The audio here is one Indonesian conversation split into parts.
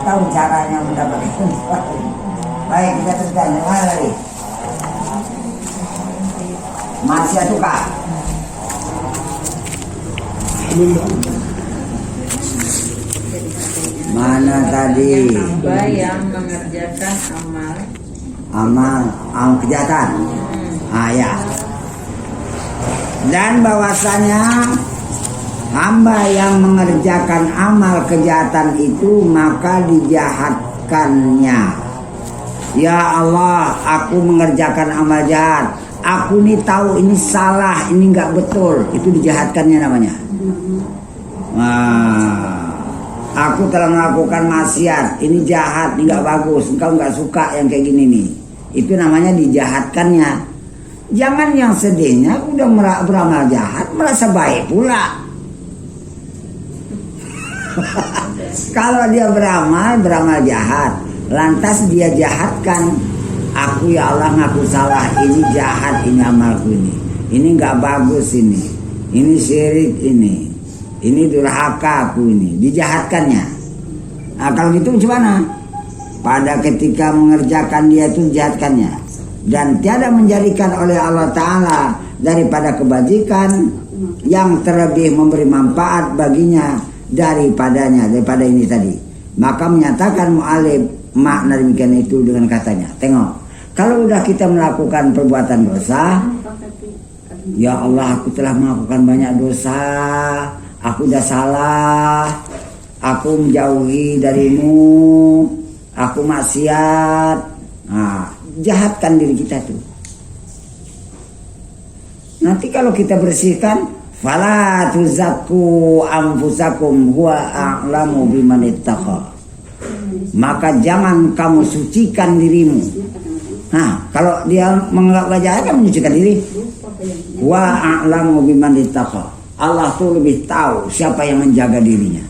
tahu caranya mendapatkan suami. Baik, kita teruskan. Yang mana lagi? Masih suka. Mana tadi? Hamba yang mengerjakan amal kejahatan. Ya. Dan bahwasanya hamba yang mengerjakan amal kejahatan itu maka dijahatkannya. Ya Allah, aku mengerjakan amal jahat. Aku nih tahu ini salah, ini nggak betul. Itu dijahatkannya namanya. Aku telah melakukan maksiat, ini jahat, ini nggak bagus. Engkau nggak suka yang kayak gini nih. Itu namanya dijahatkannya. Jangan yang sedihnya udah beramal jahat merasa baik pula. Kalau dia beramal jahat, lantas dia jahatkan. Aku ya Allah ngaku salah, ini jahat, ini amalku ini nggak bagus ini syirik ini durhaka aku ini, dijahatkannya. Nah, kalau gitu gimana? Pada ketika mengerjakan dia itu dijahatkannya dan tiada menjadikan oleh Allah Ta'ala daripada kebajikan yang terlebih memberi manfaat baginya daripada ini tadi. Maka menyatakan mu'alif makna demikian itu dengan katanya, tengok, kalau udah kita melakukan perbuatan dosa, ya Allah aku telah melakukan banyak dosa, aku udah salah, aku menjauhi darimu, aku maksiat. Nah, jahatkan diri kita tuh. Nanti kalau kita bersihkan, fala tuzakku anfusakum huwa a'lamu biman ittaqa. Maka jangan kamu sucikan dirimu. Nah, kalau dia menganggap jahat kan menyucikan diri. Wa a'lamu biman ittaqa. Allah tuh lebih tahu siapa yang menjaga dirinya.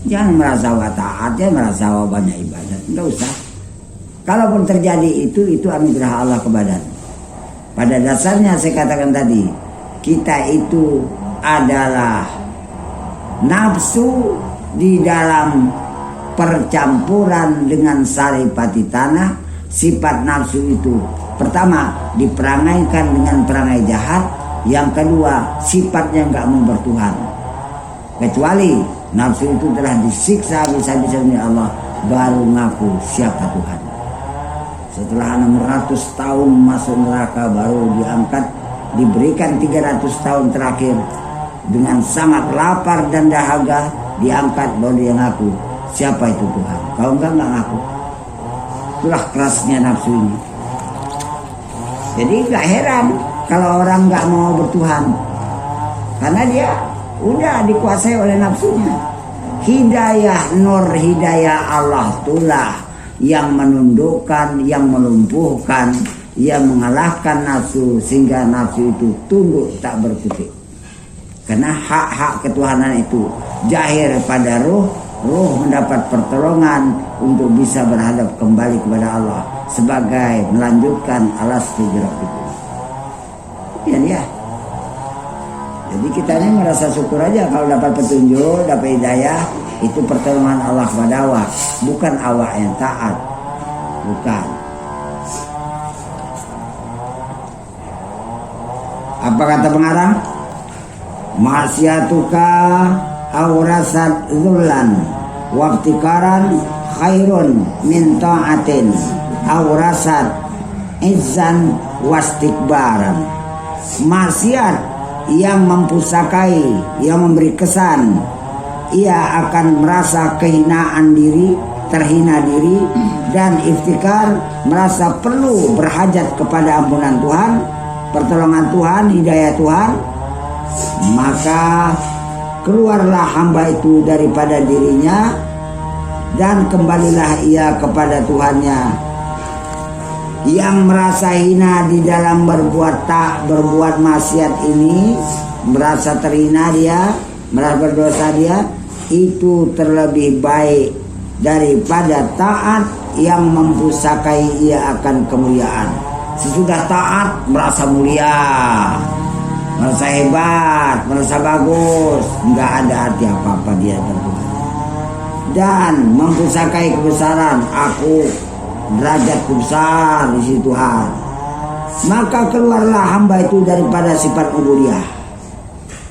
Jangan merasa taat, jangan merasa banyak ibadat. Enggak usah. Kalaupun terjadi itu anugerah Allah kepadamu. Pada dasarnya saya katakan tadi, kita itu adalah nafsu di dalam percampuran dengan saripati tanah. Sifat nafsu itu pertama diperangaikan dengan perangai jahat, yang kedua sifatnya enggak mau bertuhan, kecuali nafsu itu telah disiksa bisa-bisa oleh Allah baru ngaku siapa Tuhan. Setelah 600 tahun masuk neraka baru diangkat, diberikan 300 tahun terakhir dengan sangat lapar dan dahaga, diangkat baru dia ngaku siapa itu Tuhan. Kalau enggak ngaku. Itulah kerasnya nafsu ini. Jadi gak heran kalau orang gak mau bertuhan, karena dia udah dikuasai oleh nafsunya. Hidayah nur hidayah Allah itulah yang menundukkan, yang melumpuhkan, yang mengalahkan nafsu sehingga nafsu itu tunduk tak berkutik. Karena hak-hak ketuhanan itu jahir pada ruh mendapat pertolongan untuk bisa berhadap kembali kepada Allah sebagai melanjutkan alastu birabbikum. Ya. Jadi kita ini merasa syukur aja kalau dapat petunjuk, dapat hidayah, itu pertolongan Allah kepada awak, bukan awak yang taat. Bukan. Apa kata pengarang? Maksiatuka awrasat zullan waftikaran khairun min ta'atin awrasat izzan wastikbaran. Maksiat yang mempusakai, yang memberi kesan, ia akan merasa kehinaan diri, terhina diri, dan iftikar, merasa perlu berhajat kepada ampunan Tuhan, pertolongan Tuhan, hidayah Tuhan. Maka keluarlah hamba itu daripada dirinya dan kembalilah ia kepada Tuhannya. Yang merasa hina di dalam berbuat maksiat ini, merasa terhina dia, merasa berdosa dia, itu terlebih baik daripada taat yang mempusakai ia akan kemuliaan. Sesudah taat merasa mulia, merasa hebat, merasa bagus, nggak ada arti apa-apa dia dan Tuhan. dan mempusakai kebesaran, aku derajatku besar di sisi Tuhan. Maka keluarlah hamba itu daripada sifat ubudiyah.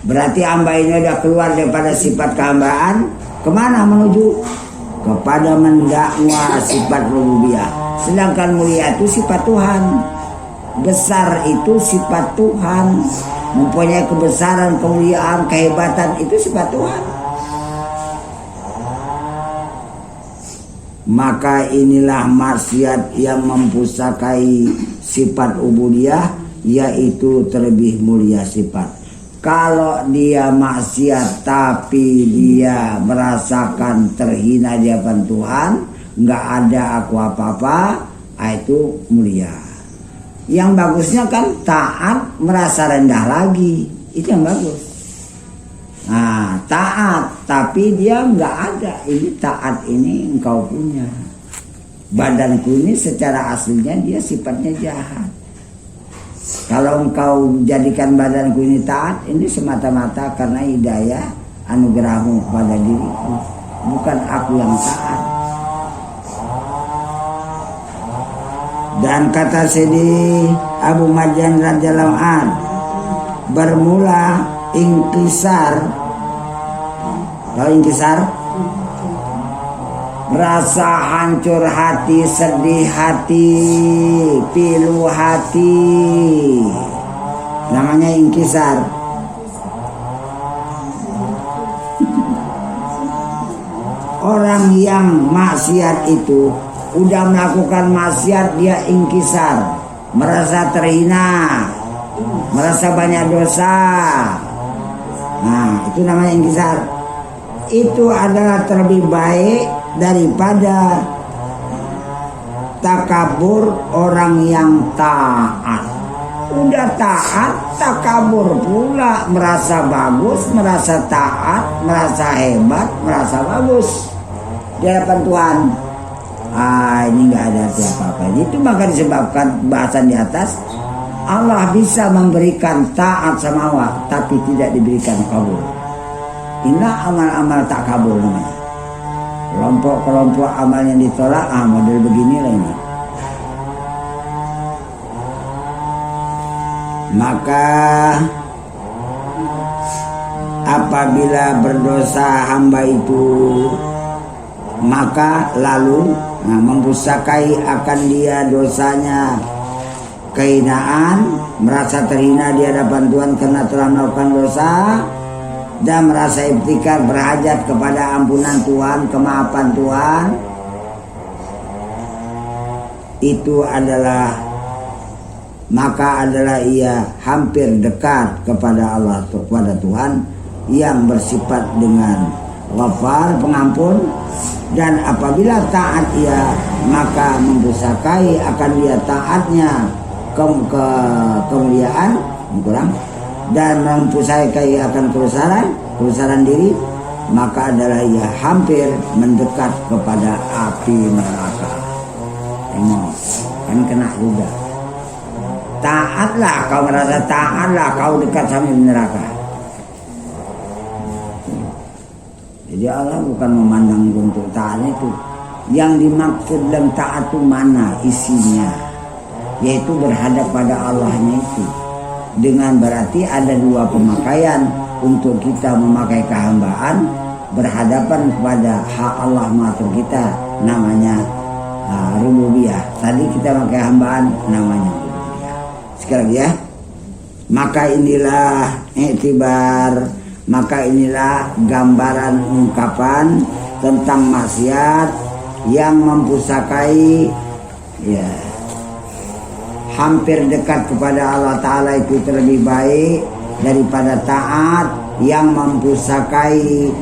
Berarti hamba ini sudah keluar daripada sifat kehambaan. Kemana menuju? Kepada mendakwa sifat rububiyah. Sedangkan mulia itu sifat Tuhan, besar itu sifat Tuhan, mempunyai kebesaran, kemuliaan, kehebatan itu sifat Tuhan. Maka inilah maksiat yang mempusakai sifat ubudiyah, yaitu terlebih mulia sifat. Kalau dia maksiat tapi dia merasakan terhina di hadapan Tuhan, nggak ada aku apa-apa, itu mulia. Yang bagusnya kan taat merasa rendah lagi, itu yang bagus. Nah, taat tapi dia nggak ada. Ini taat ini engkau punya. Badanku ini secara aslinya dia sifatnya jahat. Kalau engkau jadikan badanku ini taat, ini semata-mata karena hidayah anugerahmu kepada diriku, bukan aku yang taat. Dan kata Sidi Abu Marjan radhiyallahu an, bermula inkisar. Tahu inkisar? Rasa hancur hati, sedih hati, pilu hati, namanya inkisar. Orang yang maksiat itu udah melakukan maksiat, dia inkisar, merasa terhina, merasa banyak dosa. Nah, itu namanya inkisar. Itu adalah terlebih baik daripada takabur orang yang taat. Udah taat, takabur pula, merasa bagus, merasa taat, merasa hebat, merasa bagus di hadapan Tuhan. Ini nggak ada arti apa-apa. Itu maka disebabkan bahasan di atas, Allah bisa memberikan taat sama Allah, tapi tidak diberikan kabul. Inilah amal-amal tak kabul namanya. Kelompok-kelompok amal yang ditolak, model beginilah ini. Maka apabila berdosa hamba itu, maka lalu mempusakai akan dia dosanya kehinaan, merasa terhina di hadapan Tuhan karena telah melakukan dosa, dan merasa iftikar berhajat kepada ampunan Tuhan, kemaafan Tuhan. Itu adalah, maka adalah ia hampir dekat kepada Allah, kepada Tuhan yang bersifat dengan Ghafar, pengampun. Dan apabila taat ia, maka mempusakai akan dia taatnya kemuliaan, kurang, dan mempusakai akan kebesaran diri, maka adalah ia hampir mendekat kepada api neraka. Tengok, kan kena juga. Taatlah, kau merasa taatlah, kau dekat sama neraka. Jadi Allah bukan memandang untuk taat itu. Yang dimaksud dalam taat itu mana isinya, yaitu berhadap pada Allahnya itu. Dengan berarti ada dua pemakaian untuk kita memakai kehambaan, berhadapan kepada hak Allah mengatur kita, namanya rububiyah. Tadi kita pakai hambaan, namanya rububiyah. Sekali lagi ya. Maka inilah iktibar, maka inilah gambaran ungkapan tentang maksiat yang mempusakai, ya, hampir dekat kepada Allah Ta'ala itu terlebih baik daripada taat yang mempusakai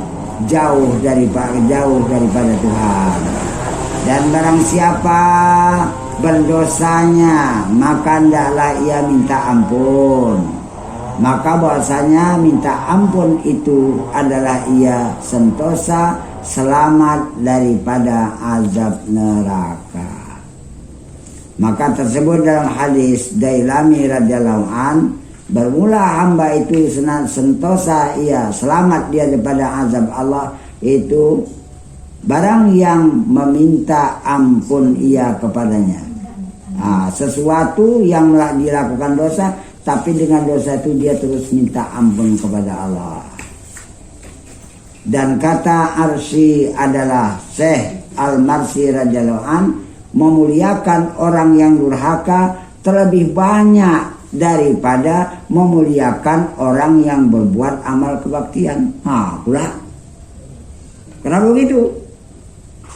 jauh daripada Tuhan. Dan barang siapa berdosanya, maka hendaklah ia minta ampun. Maka bahwasanya minta ampun itu adalah ia sentosa selamat daripada azab neraka. Maka tersebut dalam hadis Dailami radhiyallahu an, bermula hamba itu sentosa ia selamat dia daripada azab Allah, itu barang yang meminta ampun ia kepadanya. Sesuatu yang dilakukan dosa, tapi dengan dosa itu dia terus minta ampun kepada Allah. Dan kata Arsy adalah Syekh Al-Marsi radhiyallahu an, memuliakan orang yang durhaka terlebih banyak daripada memuliakan orang yang berbuat amal kebaktian. Pula. Kenapa begitu?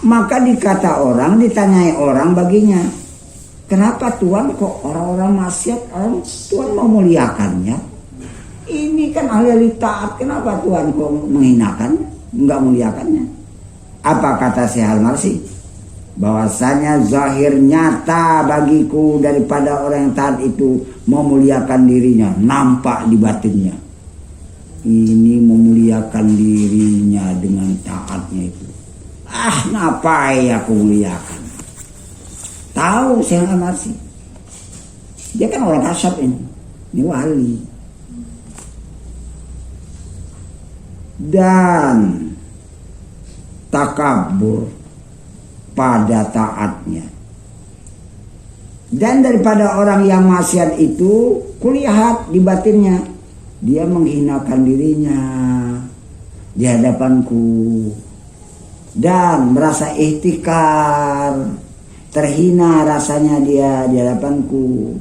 Maka dikata orang, ditanyai orang baginya, kenapa Tuhan kok orang-orang maksiat Tuhan memuliakannya? Ini kan ahli taat, kenapa Tuhan kok menghinakan, enggak muliakannya? Apa kata Syekh Al-Marsi? Bahwasanya zahir nyata bagiku daripada orang yang taat itu memuliakan dirinya, nampak di batinnya. Ini memuliakan dirinya dengan taatnya itu. Ngapain aku muliakan? Tahu Syekh Al-Marsi, dia kan orang kasab ini wali. Dan takabur pada taatnya. Dan daripada orang yang maksiat itu, kulihat di batinnya, dia menghinakan dirinya di hadapanku dan merasa ihtikar, terhina rasanya dia di hadapanku.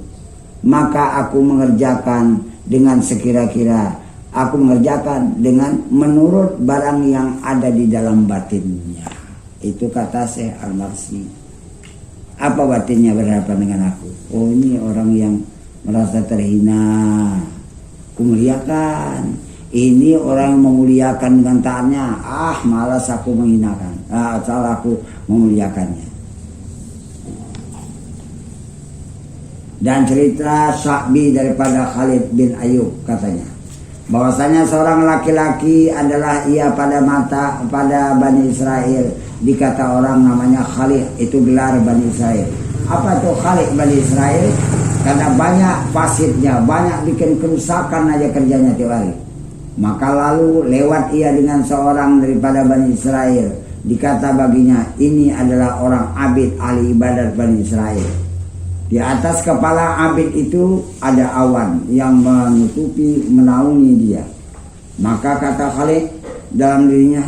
Maka aku mengerjakan dengan sekira-kira, aku mengerjakan dengan menurut barang yang ada di dalam batinnya. Itu kata Syekh Al-Marsi. Apa batinnya berhadapan dengan aku? Ini orang yang merasa terhina, aku muliakan. Ini orang yang memuliakan dengan taatnya. Malas aku menghinakan. Salah aku memuliakannya. Dan cerita Sya'bi daripada Khalid bin Ayub katanya, bahwasanya seorang laki-laki adalah ia pada Bani Israel, dikata orang namanya Khalid, itu gelar Bani Israel. Apa itu Khalid Bani Israel? Karena banyak fasidnya, banyak bikin kerusakan aja kerjanya tiap hari. Maka lalu lewat ia dengan seorang daripada Bani Israel, dikata baginya, ini adalah orang abid ahli ibadat Bani Israel. Di atas kepala abid itu ada awan yang menutupi, menaungi dia. Maka kata Khalid dalam dirinya,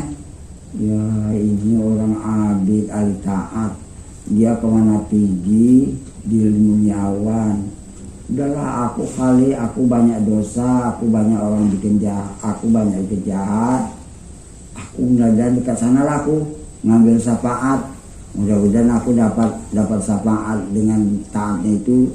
ya ini orang abid ahli taat, dia kemana pergi dilindungi awan. Udahlah aku Khalid, aku banyak dosa, aku banyak orang bikin jahat, aku banyak bikin jahat. Aku mudah-mudahan dekat sana lah aku ngambil syafaat. Mudah-mudahan aku dapat syafaat dengan taatnya itu.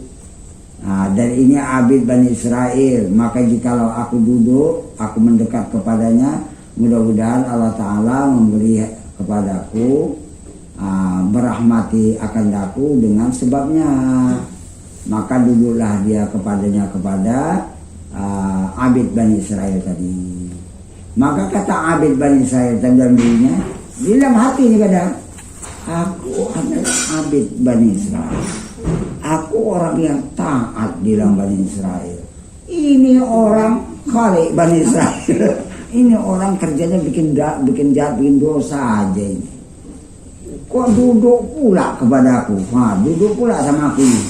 Dan ini abid Bani Israel. Maka jikalau aku duduk, aku mendekat kepadanya, mudah-mudahan Allah Ta'ala memberi kepadaku, merahmati akan aku dengan sebabnya. Maka duduklah dia kepadanya, kepada abid Bani Israel tadi. Maka kata abid Bani Israel dalam dirinya, di dalam hati ini kadang, aku adalah abid Bani Israel. Aku orang yang taat di dalam Bani Israel. Ini orang Khalid Bani Israel. Ini orang kerjanya bikin jahat, bikin dosa aja ini. Kok duduk pula kepada aku? Duduk pula sama aku ini,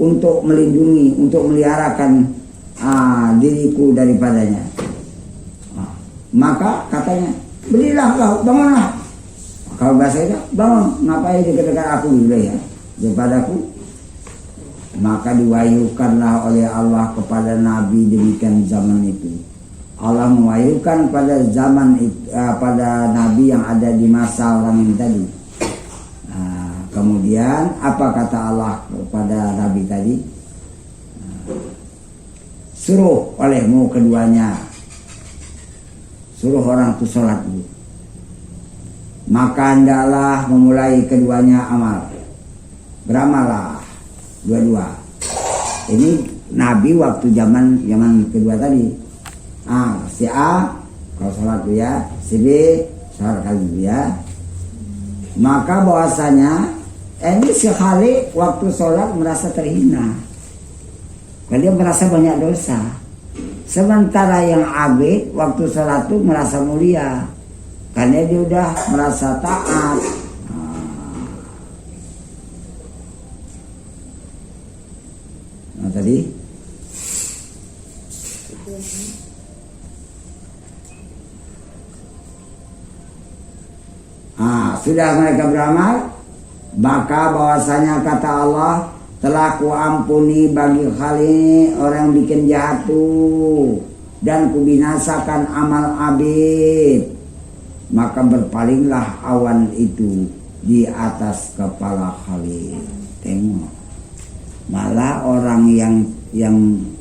untuk melindungi, untuk meliharakan diriku daripadanya. Maka katanya, belilah kau, bangunlah. Kalau bahasa itu, bangun, ngapain dekat-dekat aku dulu ya, daripada aku. Maka diwahyukanlah oleh Allah kepada Nabi demikian zaman itu. Allah mewahyukan pada zaman pada Nabi yang ada di masa orang ini tadi. Kemudian apa kata Allah kepada Nabi tadi? Suruh olehmu keduanya, suruh orang itu sholat dulu. Maka hendaklah memulai keduanya amal, beramalah dua-dua. Ini Nabi waktu zaman kedua tadi. Si A kalau sholat dulu ya, si B sholat kali dulu ya. Maka bahwasanya ini si Khalid waktu sholat merasa terhina, karena dia merasa banyak dosa. Sementara yang abid waktu sholat itu merasa mulia. karena dia udah merasa taat. Nah tadi sudah mereka beramal, maka bahwasanya kata Allah, telah kuampuni bagi kali orang bikin jahat tuh, dan kubinasakan amal abid. Maka berpalinglah awan itu di atas kepala Khalid. Tengok, malah orang yang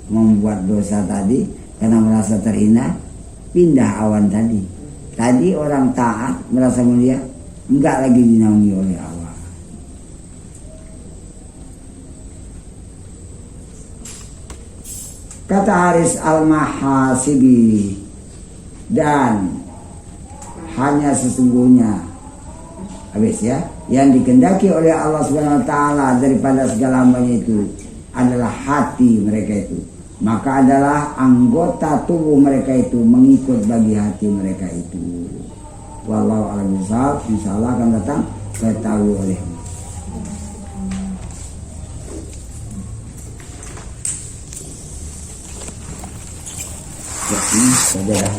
membuat dosa tadi karena merasa terhina, pindah awan tadi. Tadi orang taat merasa mulia, enggak lagi dinaungi oleh Allah. Kata Haris Al-Mahasibi, dan hanya sesungguhnya habis ya, yang dikehendaki oleh Allah Subhanahu wa taala daripada segala itu adalah hati mereka itu. Maka adalah anggota tubuh mereka itu mengikut bagi hati mereka itu. Wallahu a'lam bishawab. Insyaallah akan datang ketahui olehmu. Ya, ini saudara.